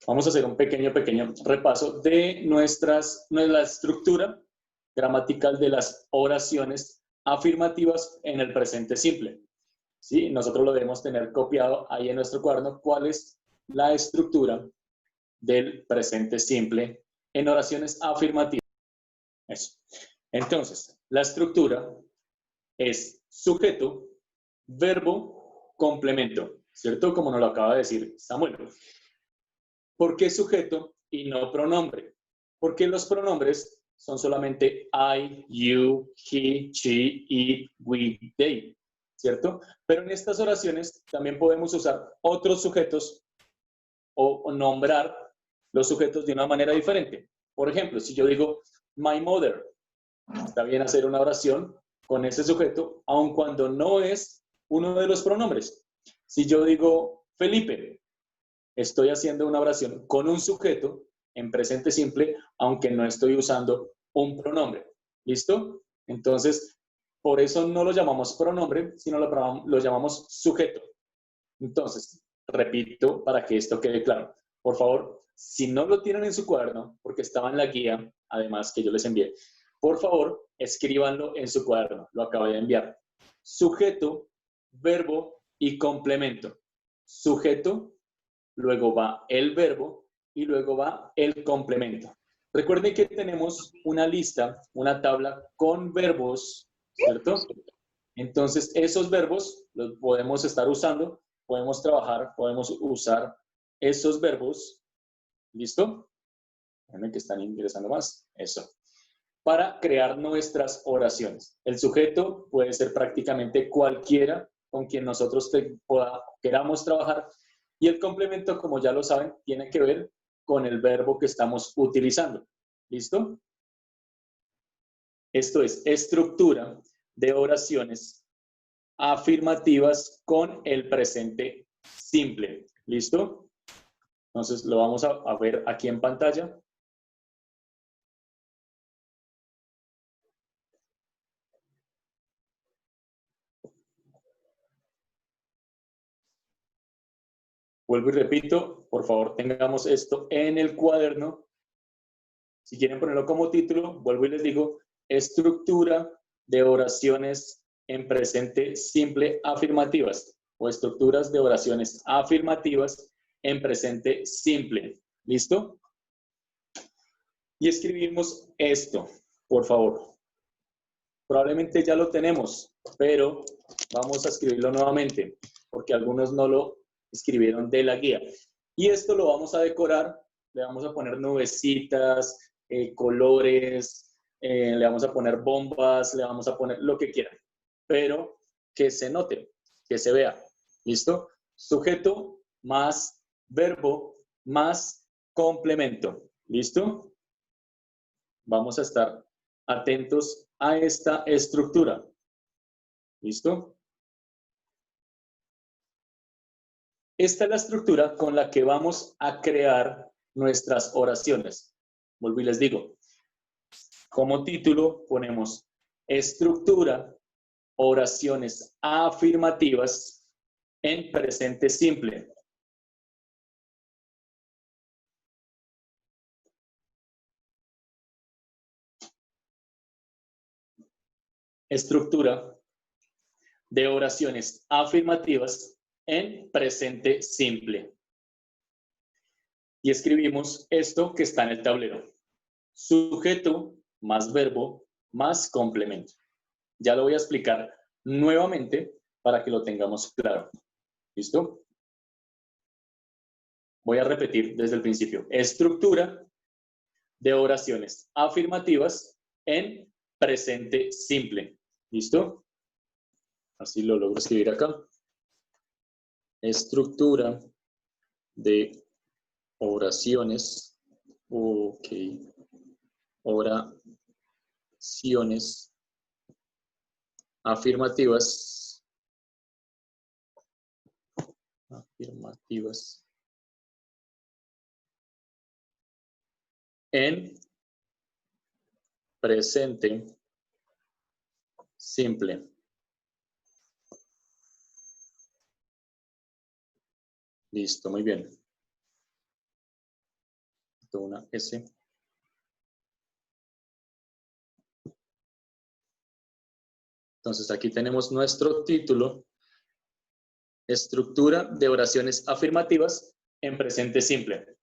Vamos a hacer un pequeño repaso de nuestra estructura gramatical de las oraciones afirmativas en el presente simple. ¿Sí? Nosotros lo debemos tener copiado ahí en nuestro cuaderno. ¿Cuál es la estructura del presente simple en oraciones afirmativas? Eso. Entonces, la estructura es sujeto, verbo, complemento, ¿cierto? Como nos lo acaba de decir Samuel. ¿Por qué sujeto y no pronombre? Porque los pronombres son solamente I, you, he, she, it, we, they, ¿cierto? Pero en estas oraciones también podemos usar otros sujetos o nombrar los sujetos de una manera diferente. Por ejemplo, si yo digo my mother, está bien hacer una oración con ese sujeto, aun cuando no es uno de los pronombres. Si yo digo Felipe, estoy haciendo una oración con un sujeto en presente simple, aunque no estoy usando un pronombre. ¿Listo? Entonces, por eso no lo llamamos pronombre, sino lo llamamos sujeto. Entonces, repito para que esto quede claro. Por favor, si no lo tienen en su cuaderno, porque estaba en la guía, además que yo les envié, por favor, escríbanlo en su cuaderno. Lo acabo de enviar. Sujeto, verbo y complemento. Sujeto, luego va el verbo y luego va el complemento. Recuerden que tenemos una lista, una tabla con verbos, ¿cierto? Entonces, esos verbos los podemos estar usando, podemos trabajar, podemos usar esos verbos, ¿listo? Déjenme que están ingresando más, eso, para crear nuestras oraciones. El sujeto puede ser prácticamente cualquiera con quien nosotros queramos trabajar y el complemento, como ya lo saben, tiene que ver con el verbo que estamos utilizando. ¿Listo? Esto es estructura de oraciones afirmativas con el presente simple. ¿Listo? Entonces lo vamos a ver aquí en pantalla. Vuelvo y repito, por favor tengamos esto en el cuaderno. Si quieren ponerlo como título, vuelvo y les digo, estructura de oraciones en presente simple afirmativas o estructuras de oraciones afirmativas en presente simple. ¿Listo? Y escribimos esto, por favor. Probablemente ya lo tenemos, pero vamos a escribirlo nuevamente, porque algunos no lo escribieron de la guía. Y esto lo vamos a decorar, le vamos a poner nubecitas, colores, le vamos a poner bombas, le vamos a poner lo que quieran, pero que se note, que se vea. ¿Listo? Sujeto más verbo más complemento. ¿Listo? Vamos a estar atentos a esta estructura. ¿Listo? Esta es la estructura con la que vamos a crear nuestras oraciones. Vuelvo y les digo, como título ponemos estructura, oraciones afirmativas en presente simple. Estructura de oraciones afirmativas en presente simple. Y escribimos esto que está en el tablero. Sujeto más verbo más complemento. Ya lo voy a explicar nuevamente para que lo tengamos claro. ¿Listo? Voy a repetir desde el principio. Estructura de oraciones afirmativas en presente simple. ¿Listo? Así lo logro escribir acá. Estructura de oraciones. Ok. Oraciones afirmativas. En presente simple. Listo, muy bien. Una S. Entonces aquí tenemos nuestro título, estructura de oraciones afirmativas en presente simple.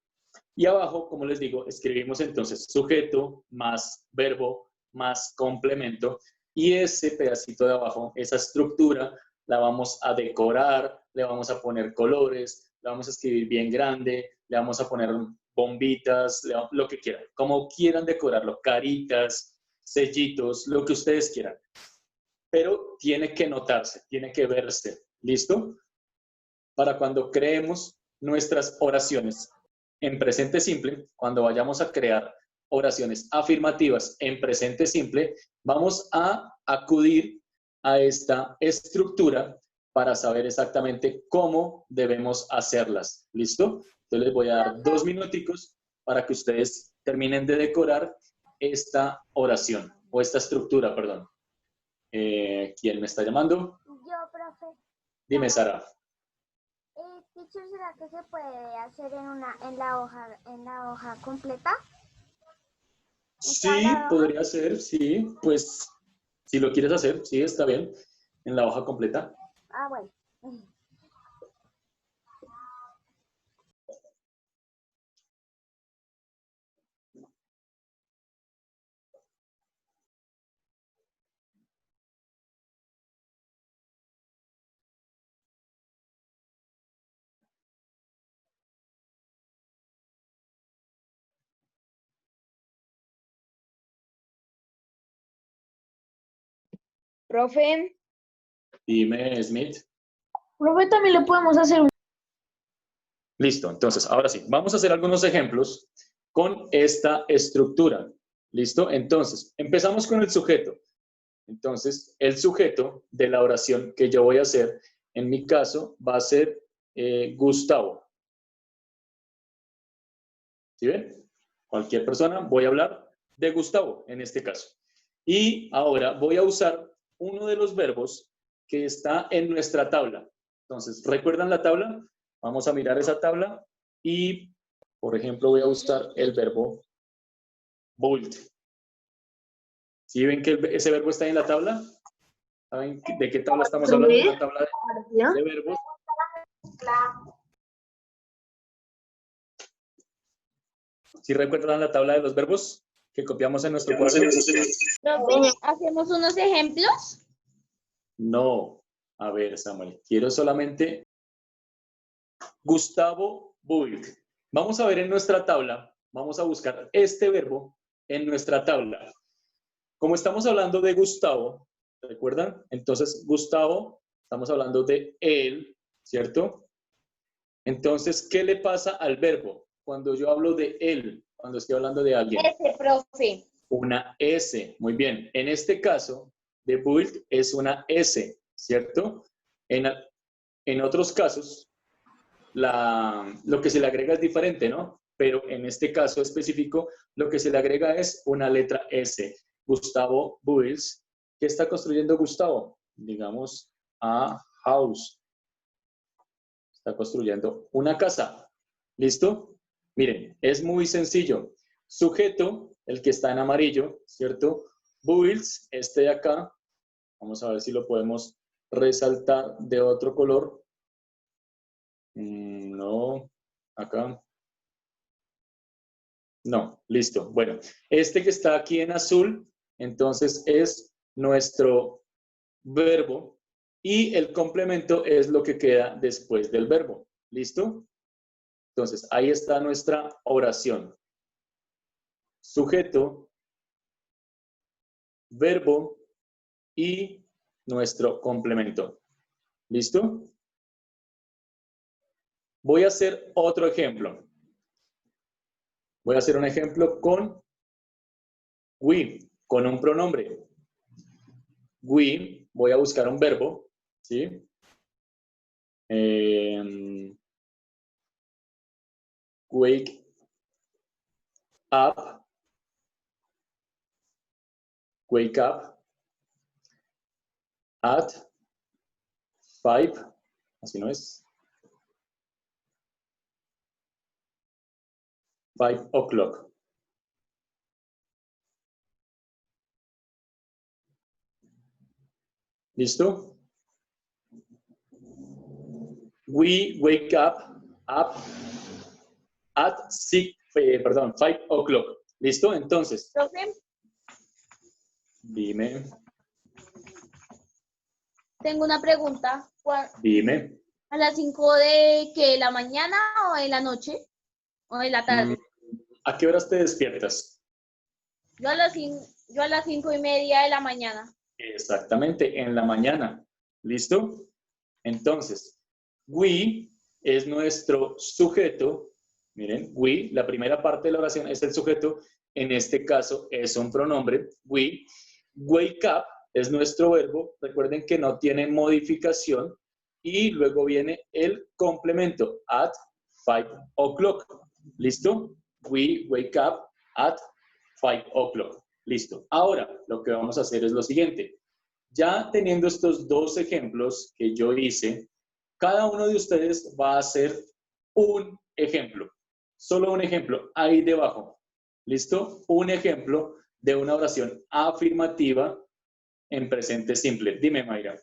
Y abajo, como les digo, escribimos entonces sujeto más verbo más complemento, y ese pedacito de abajo, esa estructura, la vamos a decorar, le vamos a poner colores, la vamos a escribir bien grande, le vamos a poner bombitas, lo que quieran, como quieran decorarlo, caritas, sellitos, lo que ustedes quieran. Pero tiene que notarse, tiene que verse, ¿listo? Para cuando creemos nuestras oraciones en presente simple, cuando vayamos a crear oraciones afirmativas en presente simple, vamos a acudir a esta estructura para saber exactamente cómo debemos hacerlas. ¿Listo? Entonces les voy a dar 2 minuticos para que ustedes terminen de decorar esta oración, o esta estructura, perdón. ¿Quién me está llamando? Yo, profe. Dime, Sara. Teacher, ¿será que se puede hacer en la hoja completa? Sí, podría ser, sí, pues si lo quieres hacer, sí, está bien, en la hoja completa. Ah, bueno. Profe, Dime, Smith. profe, también le podemos hacer un... Listo, entonces, ahora sí, vamos a hacer algunos ejemplos con esta estructura. ¿Listo? Entonces, empezamos con el sujeto. Entonces, el sujeto de la oración que yo voy a hacer, en mi caso, va a ser Gustavo. ¿Sí ven? Cualquier persona, voy a hablar de Gustavo en este caso. Y ahora voy a usar uno de los verbos que está en nuestra tabla. Entonces, ¿recuerdan la tabla? Vamos a mirar esa tabla y, por ejemplo, voy a usar el verbo bold. ¿Sí ven que ese verbo está en la tabla? ¿Saben de qué tabla estamos hablando? Una tabla de verbos. ¿Sí recuerdan la tabla de los verbos que copiamos en nuestro cuaderno? Profe, ¿hacemos unos ejemplos? No. A ver, Samuel, quiero solamente Gustavo Build. Vamos a ver en nuestra tabla, vamos a buscar este verbo en nuestra tabla. Como estamos hablando de Gustavo, ¿recuerdan? Entonces, Gustavo, estamos hablando de él, ¿cierto? Entonces, ¿qué le pasa al verbo cuando yo hablo de él, cuando estoy hablando de alguien? Ese, profe. Una S, muy bien. En este caso, de build es una S, ¿cierto? En otros casos, lo que se le agrega es diferente, ¿no? Pero en este caso específico, lo que se le agrega es una letra S. Gustavo builds. ¿Qué está construyendo Gustavo? Digamos, a house. Está construyendo una casa. ¿Listo? Miren, es muy sencillo. Sujeto, el que está en amarillo, ¿cierto? Builds, este de acá. Vamos a ver si lo podemos resaltar de otro color. No, acá. No, listo. Bueno, este que está aquí en azul, entonces es nuestro verbo y el complemento es lo que queda después del verbo. ¿Listo? Entonces, ahí está nuestra oración. Sujeto, verbo y nuestro complemento. ¿Listo? Voy a hacer otro ejemplo. Voy a hacer un ejemplo con we, con un pronombre. We, voy a buscar un verbo, ¿sí? Wake up, wake up at 5, así no es. 5 o'clock. ¿Listo? We wake up at 5 o'clock. ¿Listo? Entonces, Profe, dime, tengo una pregunta. dime. ¿A las 5 de qué? ¿La mañana o de la noche? ¿O de la tarde? ¿A qué horas te despiertas? Yo a las 5:30 de la mañana. Exactamente, en la mañana. ¿Listo? Entonces, we es nuestro sujeto. Miren, we, la primera parte de la oración es el sujeto. En este caso es un pronombre, we. Wake up es nuestro verbo. Recuerden que no tiene modificación. Y luego viene el complemento, at 5 o'clock. ¿Listo? We wake up at 5 o'clock. Listo. Ahora, lo que vamos a hacer es lo siguiente. Ya teniendo estos dos ejemplos que yo hice, cada uno de ustedes va a hacer un ejemplo. Solo un ejemplo, ahí debajo. ¿Listo? Un ejemplo de una oración afirmativa en presente simple. Dime, Mayra.